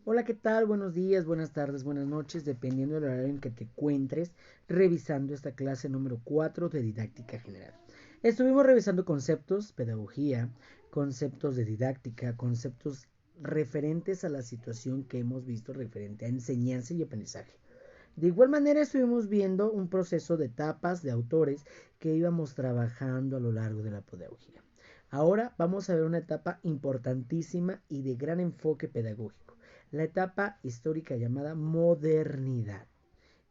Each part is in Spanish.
Hola, ¿qué tal? Buenos días, buenas tardes, buenas noches, dependiendo del horario en que te encuentres revisando esta clase número 4 de didáctica general. Estuvimos revisando conceptos, pedagogía, conceptos de didáctica, conceptos referentes a la situación que hemos visto referente a enseñanza y aprendizaje. De igual manera estuvimos viendo un proceso de etapas de autores que íbamos trabajando a lo largo de la pedagogía. Ahora vamos a ver una etapa importantísima y de gran enfoque pedagógico, la etapa histórica llamada modernidad.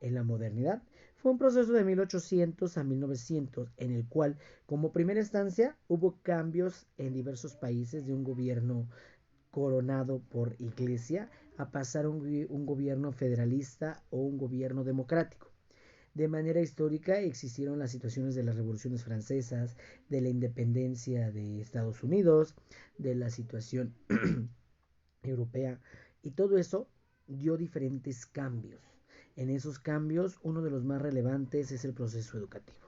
En la modernidad fue un proceso de 1800 a 1900 en el cual, como primera instancia, hubo cambios en diversos países de un gobierno coronado por iglesia a pasar un gobierno federalista o un gobierno democrático. De manera histórica existieron las situaciones de las revoluciones francesas, de la independencia de Estados Unidos, de la situación europea, y todo eso dio diferentes cambios. En esos cambios, uno de los más relevantes es el proceso educativo.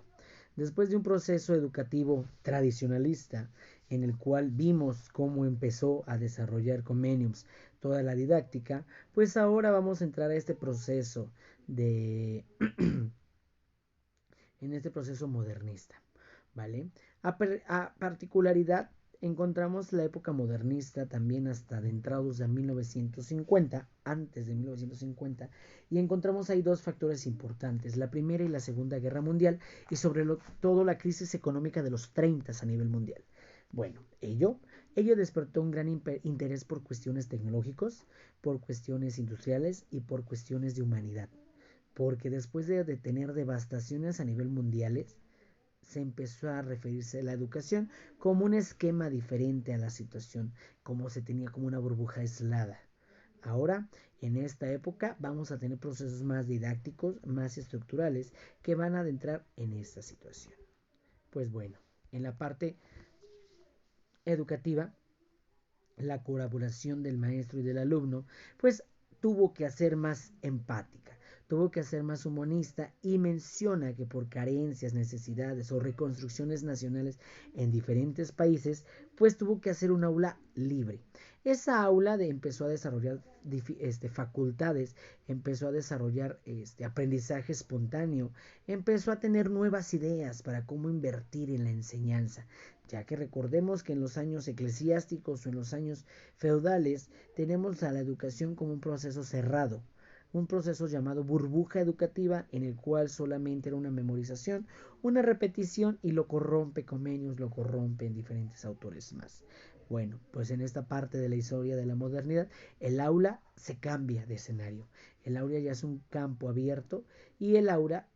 Después de un proceso educativo tradicionalista, en el cual vimos cómo empezó a desarrollar Comenius toda la didáctica, pues ahora vamos a entrar a este proceso de en este proceso modernista, ¿vale? A particularidad encontramos la época modernista también hasta adentrados a 1950, antes de 1950, y encontramos ahí dos factores importantes, la Primera y la Segunda Guerra Mundial, y sobre todo la crisis económica de los 30 a nivel mundial. Bueno, ello despertó un gran interés por cuestiones tecnológicos, por cuestiones industriales y por cuestiones de humanidad, porque después de tener devastaciones a nivel mundiales, se empezó a referirse a la educación como un esquema diferente a la situación, como se tenía como una burbuja aislada. Ahora, en esta época, vamos a tener procesos más didácticos, más estructurales, que van a adentrar en esta situación. Pues bueno, en la parte educativa, la colaboración del maestro y del alumno, pues tuvo que hacer más empática, tuvo que hacer más humanista y menciona que por carencias, necesidades o reconstrucciones nacionales en diferentes países, pues tuvo que hacer un aula libre. Esa aula empezó a desarrollar facultades, empezó a desarrollar aprendizaje espontáneo, empezó a tener nuevas ideas para cómo invertir en la enseñanza, ya que recordemos que en los años eclesiásticos o en los años feudales tenemos a la educación como un proceso cerrado, un proceso llamado burbuja educativa en el cual solamente era una memorización, una repetición y lo corrompe Comenius, lo corrompe en diferentes autores más. Bueno, pues en esta parte de la historia de la modernidad, el aula se cambia de escenario. El aula ya es un campo abierto y el aula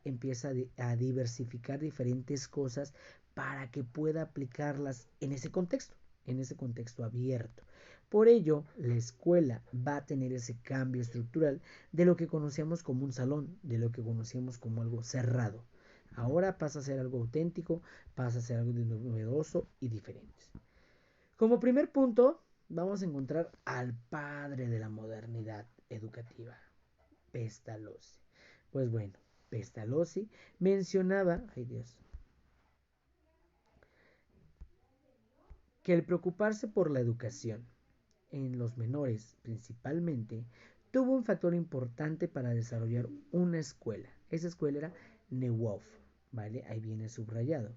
empieza a diversificar diferentes cosas para que pueda aplicarlas en ese contexto abierto. Por ello, la escuela va a tener ese cambio estructural de lo que conocíamos como un salón, de lo que conocíamos como algo cerrado. Ahora pasa a ser algo auténtico, pasa a ser algo novedoso y diferente. Como primer punto, vamos a encontrar al padre de la modernidad educativa, Pestalozzi. Pues bueno, Pestalozzi mencionaba, ay Dios, que el preocuparse por la educación en los menores principalmente tuvo un factor importante para desarrollar una escuela. Esa escuela era Neuhof, ¿vale? Ahí viene subrayado,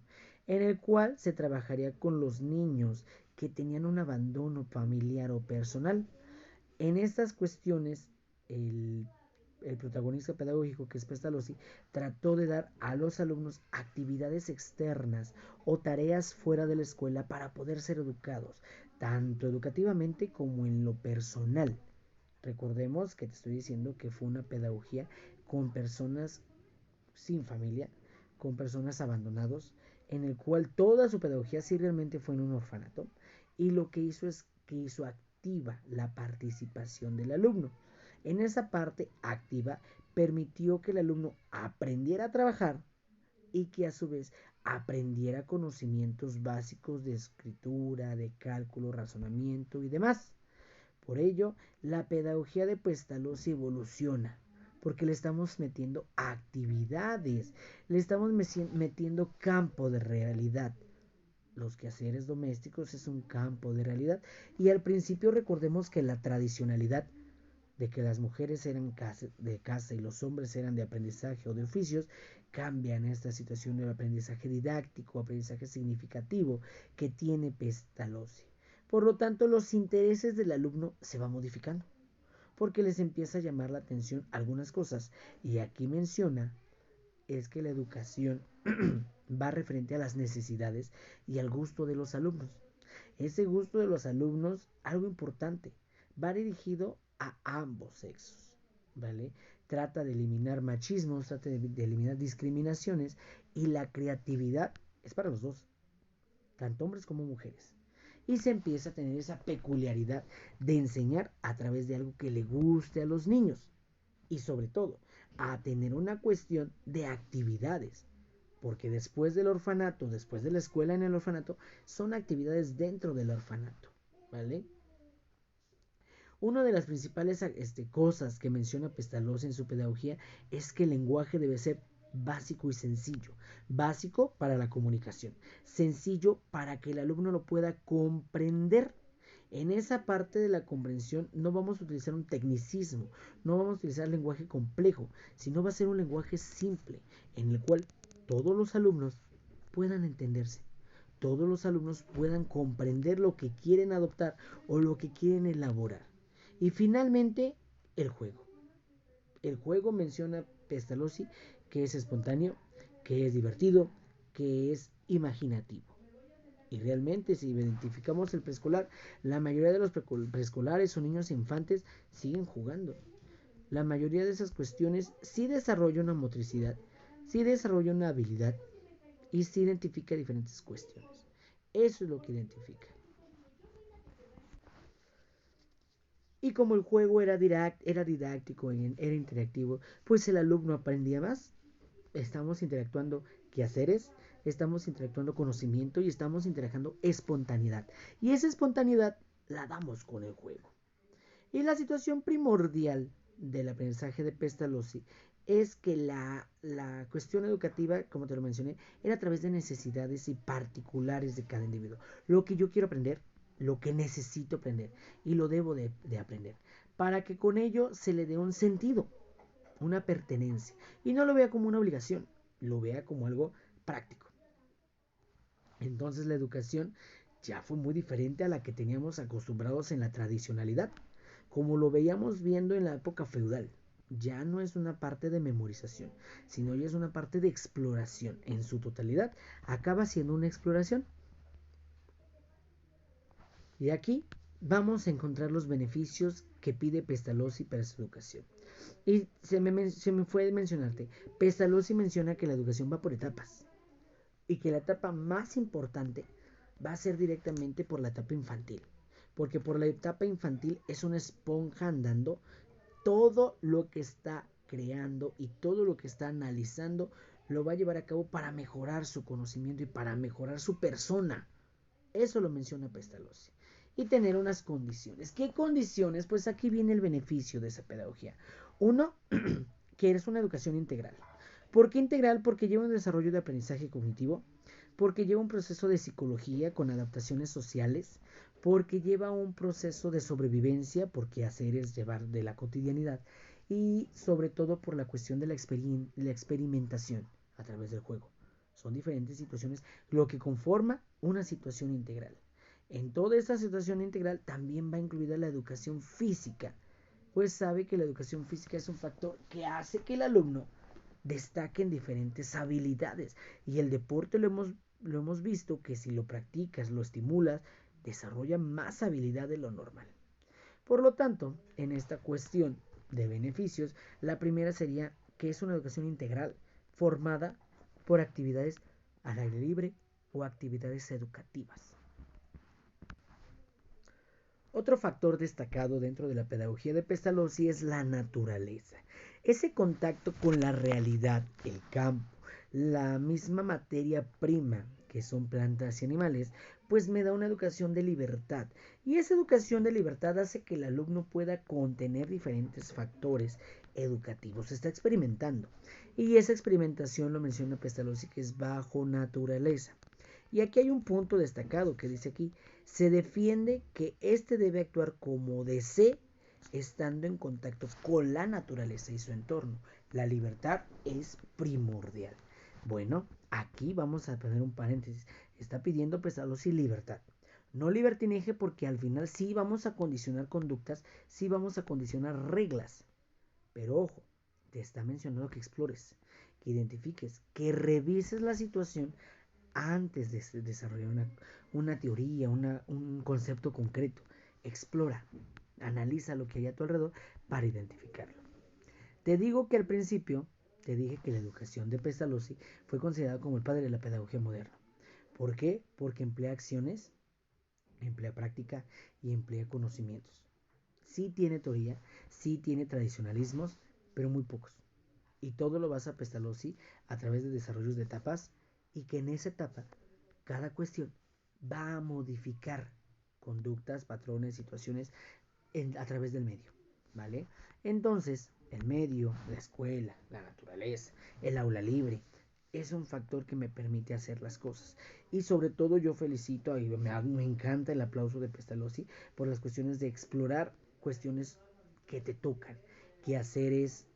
en el cual se trabajaría con los niños que tenían un abandono familiar o personal. En estas cuestiones, el el protagonista pedagógico, que es Pestalozzi, trató de dar a los alumnos actividades externas o tareas fuera de la escuela para poder ser educados, tanto educativamente como en lo personal. Recordemos que te estoy diciendo que fue una pedagogía con personas sin familia, con personas abandonados, en el cual toda su pedagogía sí realmente fue en un orfanato, y lo que hizo es que hizo activa la participación del alumno. En esa parte activa permitió que el alumno aprendiera a trabajar y que a su vez aprendiera conocimientos básicos de escritura, de cálculo, razonamiento y demás. Por ello, la pedagogía de Pestalozzi evoluciona, porque le estamos metiendo actividades, le estamos metiendo campo de realidad. los quehaceres domésticos es un campo de realidad. Y al principio recordemos que la tradicionalidad de que las mujeres eran de casa y los hombres eran de aprendizaje o de oficios, cambia en esta situación del aprendizaje didáctico, aprendizaje significativo que tiene Pestalozzi. Por lo tanto, los intereses del alumno se van modificando, porque les empieza a llamar la atención algunas cosas. Y aquí menciona es que la educación va referente a las necesidades y al gusto de los alumnos. Ese gusto de los alumnos, algo importante, va dirigido a ambos sexos, ¿vale? Trata de eliminar machismos, trata de eliminar discriminaciones y la creatividad es para los dos, tanto hombres como mujeres. Y se empieza a tener esa peculiaridad de enseñar a través de algo que le guste a los niños y sobre todo a tener una cuestión de actividades, porque después del orfanato, después de la escuela en el orfanato, son actividades dentro del orfanato, ¿vale? Una de las principales cosas que menciona Pestalozzi en su pedagogía es que el lenguaje debe ser básico y sencillo. Básico para la comunicación, sencillo para que el alumno lo pueda comprender. En esa parte de la comprensión no vamos a utilizar un tecnicismo, no vamos a utilizar lenguaje complejo, sino va a ser un lenguaje simple, en el cual todos los alumnos puedan entenderse, todos los alumnos puedan comprender lo que quieren adoptar o lo que quieren elaborar. Y finalmente, el juego. El juego menciona Pestalozzi que es espontáneo, que es divertido, que es imaginativo. Y realmente, si identificamos el preescolar, la mayoría de los preescolares o niños infantes siguen jugando. La mayoría de esas cuestiones sí desarrolla una motricidad, sí desarrolla una habilidad y sí identifica diferentes cuestiones. Eso es lo que identifica. Y como el juego era didáctico, era interactivo, pues el alumno aprendía más. Estamos interactuando quehaceres, estamos interactuando conocimiento y estamos interactuando espontaneidad. Y esa espontaneidad la damos con el juego. Y la situación primordial del aprendizaje de Pestalozzi es que la cuestión educativa, como te lo mencioné, era a través de necesidades y particulares de cada individuo. Lo que yo quiero aprender, lo que necesito aprender y lo debo de aprender, para que con ello se le dé un sentido, una pertenencia, y no lo vea como una obligación, lo vea como algo práctico. Entonces la educación ya fue muy diferente a la que teníamos acostumbrados en la tradicionalidad, como lo veíamos viendo en la época feudal. Ya no es una parte de memorización, sino ya es una parte de exploración. En su totalidad acaba siendo una exploración. Y aquí vamos a encontrar los beneficios que pide Pestalozzi para su educación. Y se me fue mencionarte, Pestalozzi menciona que la educación va por etapas y que la etapa más importante va a ser directamente por la etapa infantil, porque por la etapa infantil es una esponja andando, todo lo que está creando y todo lo que está analizando lo va a llevar a cabo para mejorar su conocimiento y para mejorar su persona. Eso lo menciona Pestalozzi. Y tener unas condiciones. ¿Qué condiciones? Pues aquí viene el beneficio de esa pedagogía. Uno, que es una educación integral. ¿Por qué integral? Porque lleva un desarrollo de aprendizaje cognitivo, porque lleva un proceso de psicología con adaptaciones sociales, porque lleva un proceso de sobrevivencia, porque hacer es llevar de la cotidianidad, y sobre todo por la cuestión de la experimentación a través del juego. Son diferentes situaciones lo que conforma una situación integral. En toda esta situación integral también va incluida la educación física, pues sabe que la educación física es un factor que hace que el alumno destaque en diferentes habilidades. Y el deporte lo hemos visto que si lo practicas, lo estimulas, desarrolla más habilidad de lo normal. Por lo tanto, en esta cuestión de beneficios, la primera sería que es una educación integral formada por actividades al aire libre o actividades educativas. Otro factor destacado dentro de la pedagogía de Pestalozzi es la naturaleza. Ese contacto con la realidad, el campo, la misma materia prima que son plantas y animales, pues me da una educación de libertad. Y esa educación de libertad hace que el alumno pueda contener diferentes factores educativos. Está experimentando. Y esa experimentación lo menciona Pestalozzi que es bajo naturaleza. Y aquí hay un punto destacado que dice aquí, se defiende que éste debe actuar como desee, estando en contacto con la naturaleza y su entorno. La libertad es primordial. Bueno, aquí vamos a poner un paréntesis. Está pidiendo Pestalozzi libertad. No libertinaje, porque al final sí vamos a condicionar conductas, sí vamos a condicionar reglas. Pero ojo, te está mencionando que explores, que identifiques, que revises la situación antes de desarrollar una teoría, un concepto concreto. Explora, analiza lo que hay a tu alrededor para identificarlo. Te digo que al principio te dije que la educación de Pestalozzi fue considerada como el padre de la pedagogía moderna. ¿Por qué? Porque emplea acciones, emplea práctica y emplea conocimientos. Sí tiene teoría, sí tiene tradicionalismos, pero muy pocos. Y todo lo basa Pestalozzi a través de desarrollos de etapas, y que en esa etapa cada cuestión va a modificar conductas, patrones, situaciones a través del medio, ¿vale? Entonces, el medio, la escuela, la naturaleza, el aula libre, es un factor que me permite hacer las cosas. Y sobre todo yo felicito, y me encanta el aplauso de Pestalozzi por las cuestiones de explorar cuestiones que te tocan, quehaceres,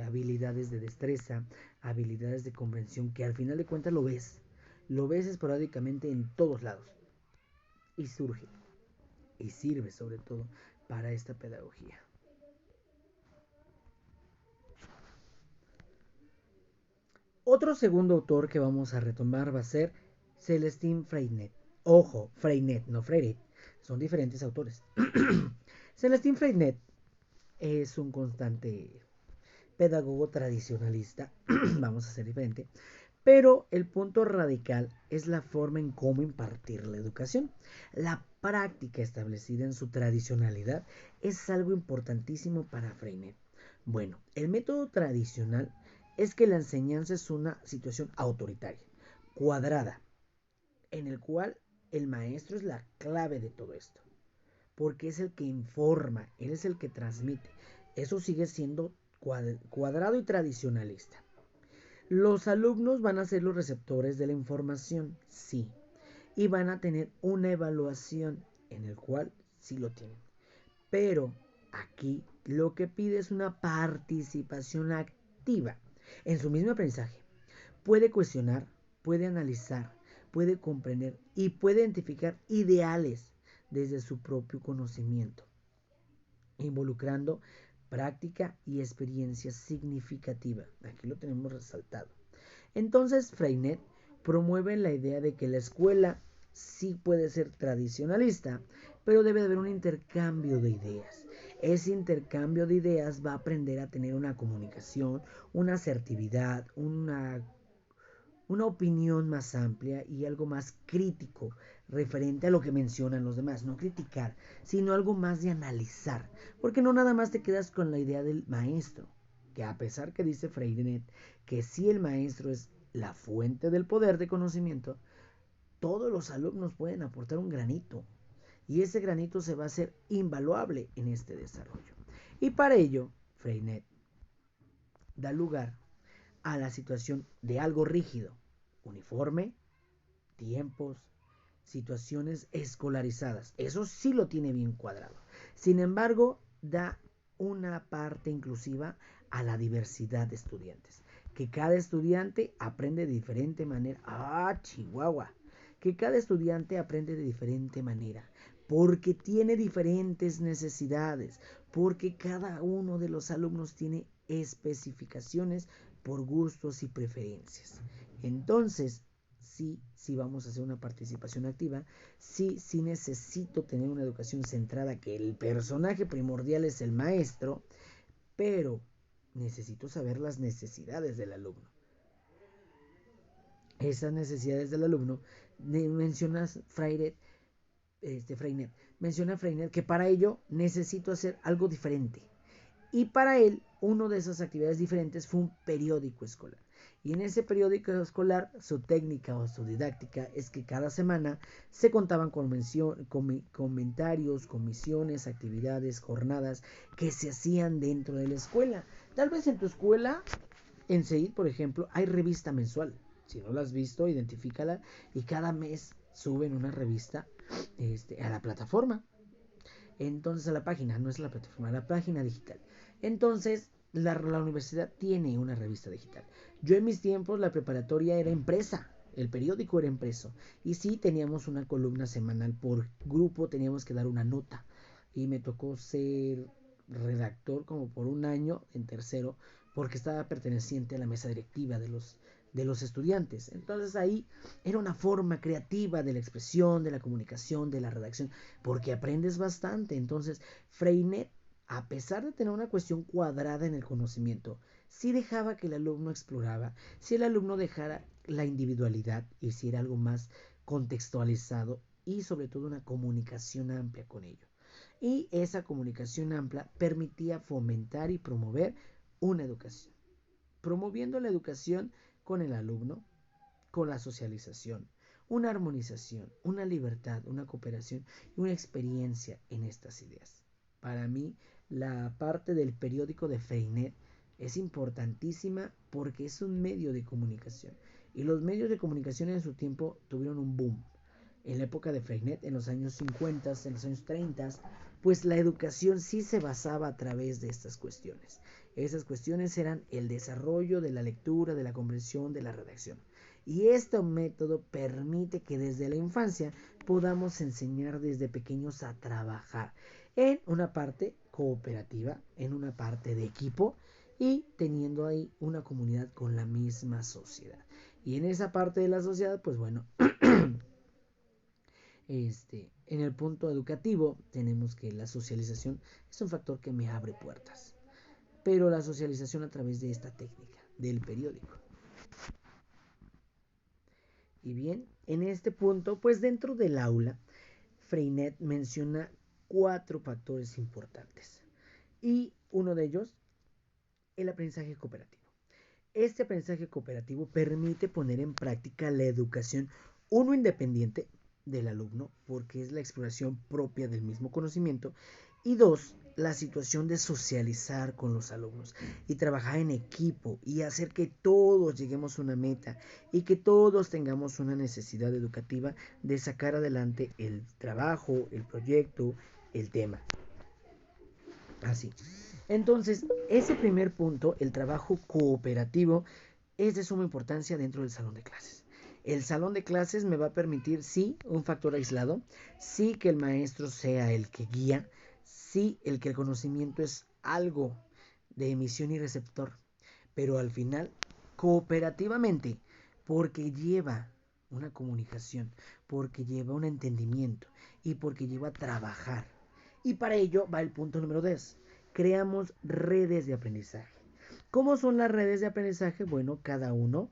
habilidades de destreza, habilidades de comprensión, que al final de cuentas lo ves esporádicamente en todos lados, y surge y sirve sobre todo para esta pedagogía. Otro segundo autor que vamos a retomar va a ser Celestin Freinet. Ojo, Freinet, no Freiret. Son diferentes autores. Celestin Freinet es un constante pedagogo tradicionalista. Vamos a ser diferente. Pero el punto radical es la forma en cómo impartir la educación. La práctica establecida en su tradicionalidad es algo importantísimo para Freinet. Bueno, el método tradicional es que la enseñanza es una situación autoritaria, cuadrada, en el cual el maestro es la clave de todo esto, porque es el que informa, él es el que transmite. Eso sigue siendo cuadrado y tradicionalista. Los alumnos van a ser los receptores de la información, sí, y van a tener una evaluación en el cual sí lo tienen. Pero aquí lo que pide es una participación activa en su mismo aprendizaje. Puede cuestionar, puede analizar, puede comprender y puede identificar ideales desde su propio conocimiento, involucrando práctica y experiencia significativa. Aquí lo tenemos resaltado. Entonces, Freinet promueve la idea de que la escuela sí puede ser tradicionalista, pero debe de haber un intercambio de ideas. Ese intercambio de ideas va a aprender a tener una comunicación, una asertividad, una opinión más amplia y algo más crítico referente a lo que mencionan los demás. No criticar, sino algo más de analizar. Porque no nada más te quedas con la idea del maestro, que a pesar que dice Freinet que sí, el maestro es la fuente del poder de conocimiento, todos los alumnos pueden aportar un granito, y ese granito se va a hacer invaluable en este desarrollo. Y para ello, Freinet da lugar a la situación de algo rígido, uniforme, tiempos, situaciones escolarizadas. Eso sí lo tiene bien cuadrado. Sin embargo, da una parte inclusiva a la diversidad de estudiantes. Que cada estudiante aprende de diferente manera. ¡Ah, Chihuahua! Que cada estudiante aprende de diferente manera. Porque tiene diferentes necesidades. Porque cada uno de los alumnos tiene especificaciones por gustos y preferencias. Entonces, sí vamos a hacer una participación activa, sí necesito tener una educación centrada, que el personaje primordial es el maestro, pero necesito saber las necesidades del alumno. Esas necesidades del alumno, mencionas Freinet, menciona Freinet que para ello necesito hacer algo diferente. Y para él, una de esas actividades diferentes fue un periódico escolar. Y en ese periódico escolar, su técnica o su didáctica es que cada semana se contaban con comentarios, comisiones, actividades, jornadas que se hacían dentro de la escuela. Tal vez en tu escuela, en CEID, por ejemplo, hay revista mensual, Si no la has visto, identifícala y cada mes suben una revista a la plataforma. Entonces a la página, no es la plataforma, a la página digital. Entonces la universidad tiene una revista digital. Yo en mis tiempos la preparatoria era impresa, el periódico era impreso. Y sí teníamos una columna semanal por grupo, teníamos que dar una nota. Y me tocó ser redactor como por un año en tercero, porque estaba perteneciente a la mesa directiva de los estudiantes. Entonces ahí era una forma creativa de la expresión, de la comunicación, de la redacción, porque aprendes bastante. Entonces Freinet, a pesar de tener una cuestión cuadrada en el conocimiento, sí dejaba que el alumno exploraba, si el alumno dejara la individualidad y si era algo más contextualizado y sobre todo una comunicación amplia con ello. Y esa comunicación amplia permitía fomentar y promover una educación. Promoviendo la educación con el alumno, con la socialización, una armonización, una libertad, una cooperación y una experiencia en estas ideas. Para mí, la parte del periódico de Freinet es importantísima porque es un medio de comunicación. Y los medios de comunicación en su tiempo tuvieron un boom. En la época de Freinet, en los años 50, en los años 30, pues la educación sí se basaba a través de estas cuestiones. Esas cuestiones eran el desarrollo de la lectura, de la comprensión, de la redacción. Y este método permite que desde la infancia podamos enseñar desde pequeños a trabajar en una parte cooperativa, en una parte de equipo y teniendo ahí una comunidad con la misma sociedad. Y en esa parte de la sociedad, pues bueno, en el punto educativo tenemos que la socialización es un factor que me abre puertas, pero la socialización a través de esta técnica, del periódico. Y bien, en este punto, pues dentro del aula, Freinet menciona 4 factores importantes. Y uno de ellos, el aprendizaje cooperativo. Este aprendizaje cooperativo permite poner en práctica la educación, uno, independiente del alumno, porque es la exploración propia del mismo conocimiento, y dos, la situación de socializar con los alumnos y trabajar en equipo y hacer que todos lleguemos a una meta y que todos tengamos una necesidad educativa de sacar adelante el trabajo, el proyecto, el tema. Así. Entonces, ese primer punto, el trabajo cooperativo, es de suma importancia dentro del salón de clases. El salón de clases me va a permitir, sí, un factor aislado, sí que el maestro sea el que guía, sí el que el conocimiento es algo de emisión y receptor, pero al final, cooperativamente, porque lleva una comunicación, porque lleva un entendimiento y porque lleva a trabajar. Y para ello va el punto número 10. Creamos redes de aprendizaje. ¿Cómo son las redes de aprendizaje? Bueno, cada uno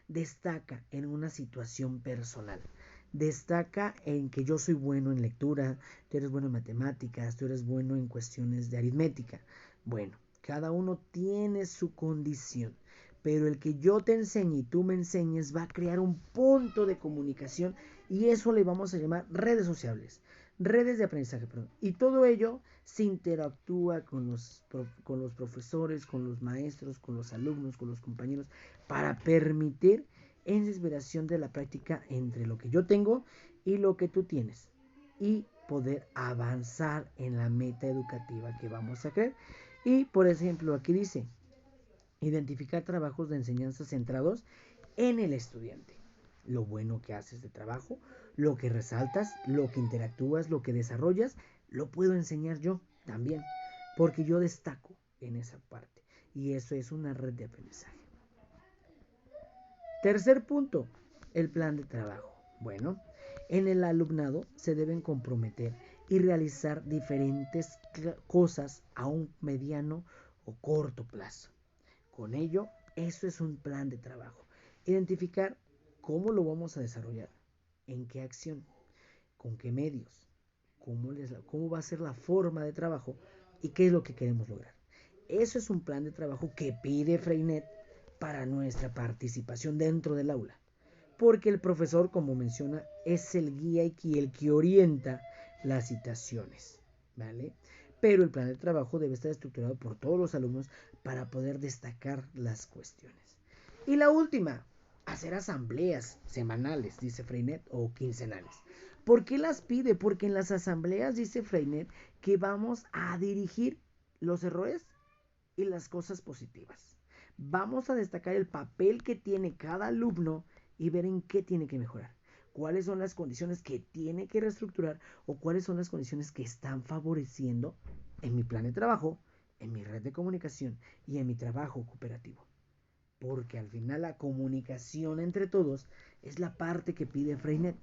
destaca en una situación personal. Destaca en que yo soy bueno en lectura, tú eres bueno en matemáticas, tú eres bueno en cuestiones de aritmética. Bueno, cada uno tiene su condición, pero el que yo te enseñe y tú me enseñes va a crear un punto de comunicación y eso le vamos a llamar redes sociables, redes de aprendizaje, perdón. Y todo ello se interactúa con los profesores, con los maestros, con los alumnos, con los compañeros, para permitir esa inspiración de la práctica entre lo que yo tengo y lo que tú tienes y poder avanzar en la meta educativa que vamos a crear. Y por ejemplo, aquí dice, identificar trabajos de enseñanza centrados en el estudiante. Lo bueno que haces de trabajo, lo que resaltas, lo que interactúas, lo que desarrollas, lo puedo enseñar yo también, porque yo destaco en esa parte. Y eso es una red de aprendizaje. Tercer punto, el plan de trabajo. Bueno, en el alumnado se deben comprometer y realizar diferentes cosas a un mediano o corto plazo. Con ello, eso es un plan de trabajo. Identificar cómo lo vamos a desarrollar, en qué acción, con qué medios, cómo va a ser la forma de trabajo y qué es lo que queremos lograr. Eso es un plan de trabajo que pide Freinet para nuestra participación dentro del aula. Porque el profesor, como menciona, es el guía y el que orienta las citaciones, ¿vale? Pero el plan de trabajo debe estar estructurado por todos los alumnos para poder destacar las cuestiones. Y la última, hacer asambleas semanales, dice Freinet, o quincenales. ¿Por qué las pide? Porque en las asambleas, dice Freinet, que vamos a dirigir los errores y las cosas positivas. Vamos a destacar el papel que tiene cada alumno y ver en qué tiene que mejorar. Cuáles son las condiciones que tiene que reestructurar o cuáles son las condiciones que están favoreciendo en mi plan de trabajo, en mi red de comunicación y en mi trabajo cooperativo. Porque al final la comunicación entre todos es la parte que pide Freinet.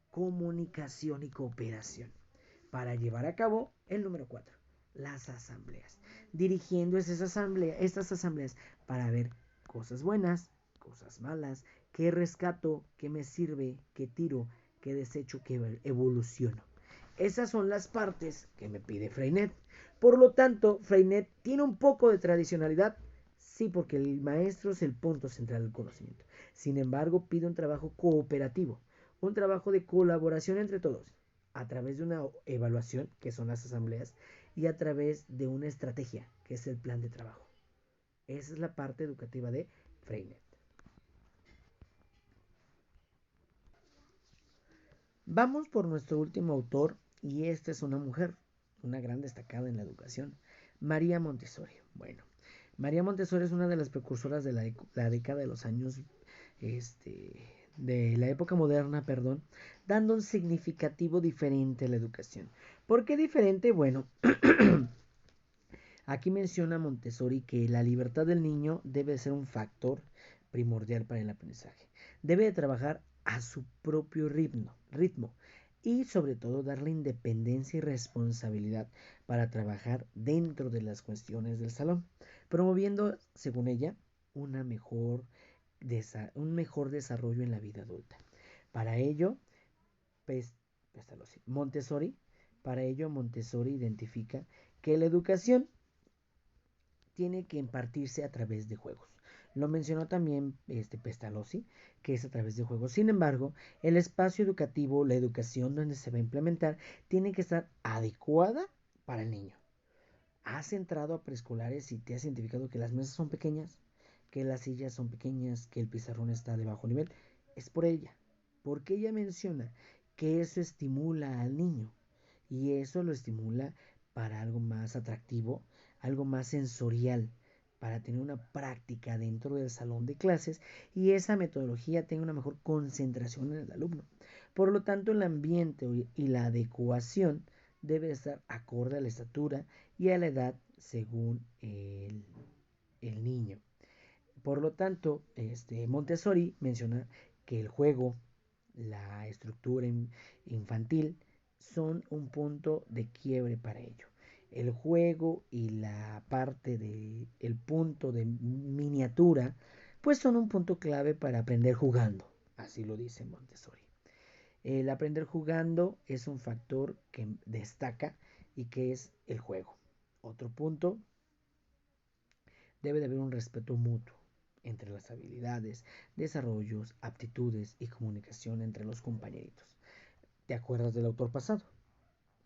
Comunicación y cooperación. Para llevar a cabo el número 4, las asambleas. Dirigiendo estas asambleas para ver cosas buenas, cosas malas, qué rescato, qué me sirve, qué tiro, qué desecho, qué evoluciono. Esas son las partes que me pide Freinet. Por lo tanto, Freinet tiene un poco de tradicionalidad, sí, porque el maestro es el punto central del conocimiento. Sin embargo, pide un trabajo cooperativo, un trabajo de colaboración entre todos, a través de una evaluación, que son las asambleas, y a través de una estrategia, que es el plan de trabajo. Esa es la parte educativa de Freinet. Vamos por nuestro último autor, y esta es una mujer, una gran destacada en la educación, María Montessori. Bueno, María Montessori es una de las precursoras de la década de los años, de la época moderna, perdón, dando un significativo diferente a la educación. ¿Por qué diferente? Bueno, aquí menciona Montessori que la libertad del niño debe ser un factor primordial para el aprendizaje. Debe de trabajar a su propio ritmo y sobre todo darle independencia y responsabilidad para trabajar dentro de las cuestiones del salón, promoviendo, según ella, un mejor desarrollo en la vida adulta. Para ello, Montessori, Montessori identifica que la educación tiene que impartirse a través de juegos. Lo mencionó también Pestalozzi, que es a través de juegos. Sin embargo, el espacio educativo, la educación donde se va a implementar, tiene que estar adecuada para el niño. ¿Has entrado a preescolares y te has identificado que las mesas son pequeñas, que las sillas son pequeñas, que el pizarrón está de bajo nivel? Es por ella, porque ella menciona que eso estimula al niño y eso lo estimula para algo más atractivo, algo más sensorial, para tener una práctica dentro del salón de clases y esa metodología tenga una mejor concentración en el alumno. Por lo tanto, el ambiente y la adecuación debe estar acorde a la estatura y a la edad según el niño. Por lo tanto, Montessori menciona que el juego, la estructura infantil, son un punto de quiebre para ello. El juego y la parte del punto de miniatura, pues son un punto clave para aprender jugando. Así lo dice Montessori. El aprender jugando es un factor que destaca y que es el juego. Otro punto, debe de haber un respeto mutuo entre las habilidades, desarrollos, aptitudes y comunicación entre los compañeritos. ¿Te acuerdas del autor pasado?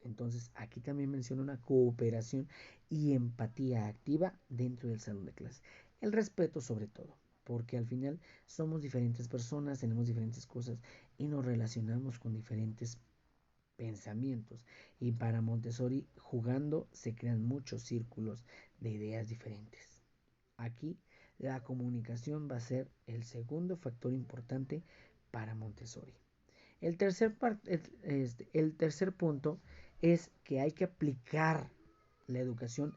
Entonces aquí también menciona una cooperación y empatía activa dentro del salón de clase. El respeto sobre todo, porque al final somos diferentes personas, tenemos diferentes cosas y nos relacionamos con diferentes pensamientos. Y para Montessori, jugando se crean muchos círculos de ideas diferentes. Aquí la comunicación va a ser el segundo factor importante para Montessori. El tercer punto es que hay que aplicar la educación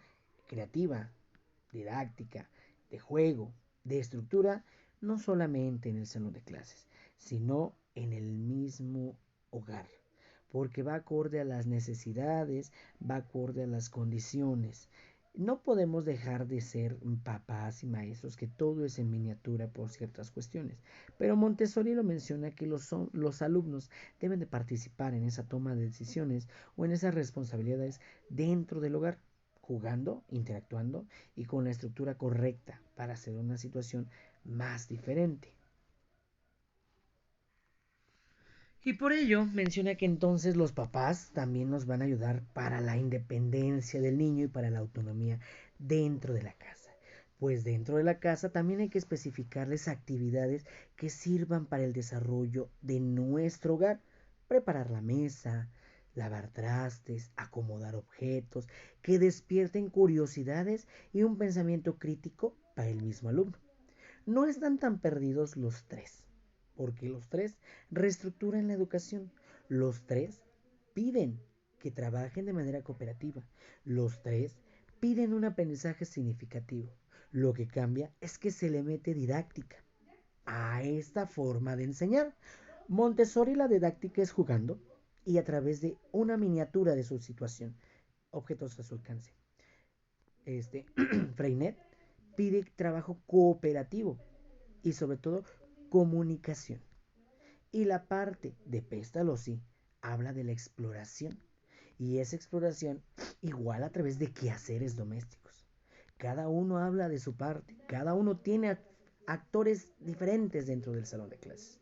creativa, didáctica, de juego, de estructura, no solamente en el salón de clases, sino en el mismo hogar, porque va acorde a las necesidades, va acorde a las condiciones. No podemos dejar de ser papás y maestros, que todo es en miniatura por ciertas cuestiones. Pero Montessori lo menciona que los alumnos deben de participar en esa toma de decisiones o en esas responsabilidades dentro del hogar, jugando, interactuando y con la estructura correcta para hacer una situación más diferente. Y por ello menciona que entonces los papás también nos van a ayudar para la independencia del niño y para la autonomía dentro de la casa. Pues dentro de la casa también hay que especificarles actividades que sirvan para el desarrollo de nuestro hogar. Preparar la mesa, lavar trastes, acomodar objetos, que despierten curiosidades y un pensamiento crítico para el mismo alumno. No están tan perdidos los tres, porque los tres reestructuran la educación. Los tres piden que trabajen de manera cooperativa. Los tres piden un aprendizaje significativo. Lo que cambia es que se le mete didáctica a esta forma de enseñar. Montessori la didáctica es jugando y a través de una miniatura de su situación, objetos a su alcance. Freinet pide trabajo cooperativo y sobre todo comunicación. Y la parte de Pestalozzi habla de la exploración. Y esa exploración igual a través de quehaceres domésticos. Cada uno habla de su parte, cada uno tiene actores diferentes dentro del salón de clases.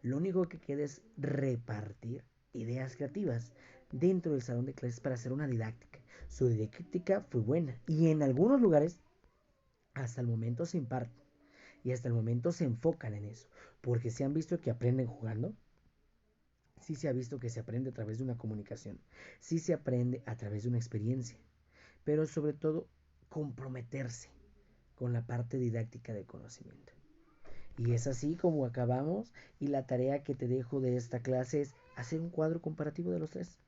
Lo único que queda es repartir ideas creativas dentro del salón de clases para hacer una didáctica. Su didáctica fue buena y en algunos lugares hasta el momento se imparten y hasta el momento se enfocan en eso, porque se han visto que aprenden jugando, sí se ha visto que se aprende a través de una comunicación, sí se aprende a través de una experiencia, pero sobre todo comprometerse con la parte didáctica del conocimiento. Y es así como acabamos y la tarea que te dejo de esta clase es hacer un cuadro comparativo de los tres.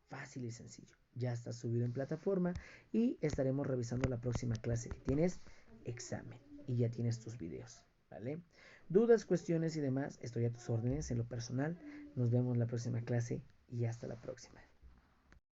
Fácil y sencillo. Ya está subido en plataforma y estaremos revisando la próxima clase que tienes examen y ya tienes tus videos, ¿vale? Dudas, cuestiones y demás, estoy a tus órdenes en lo personal. Nos vemos en la próxima clase y hasta la próxima.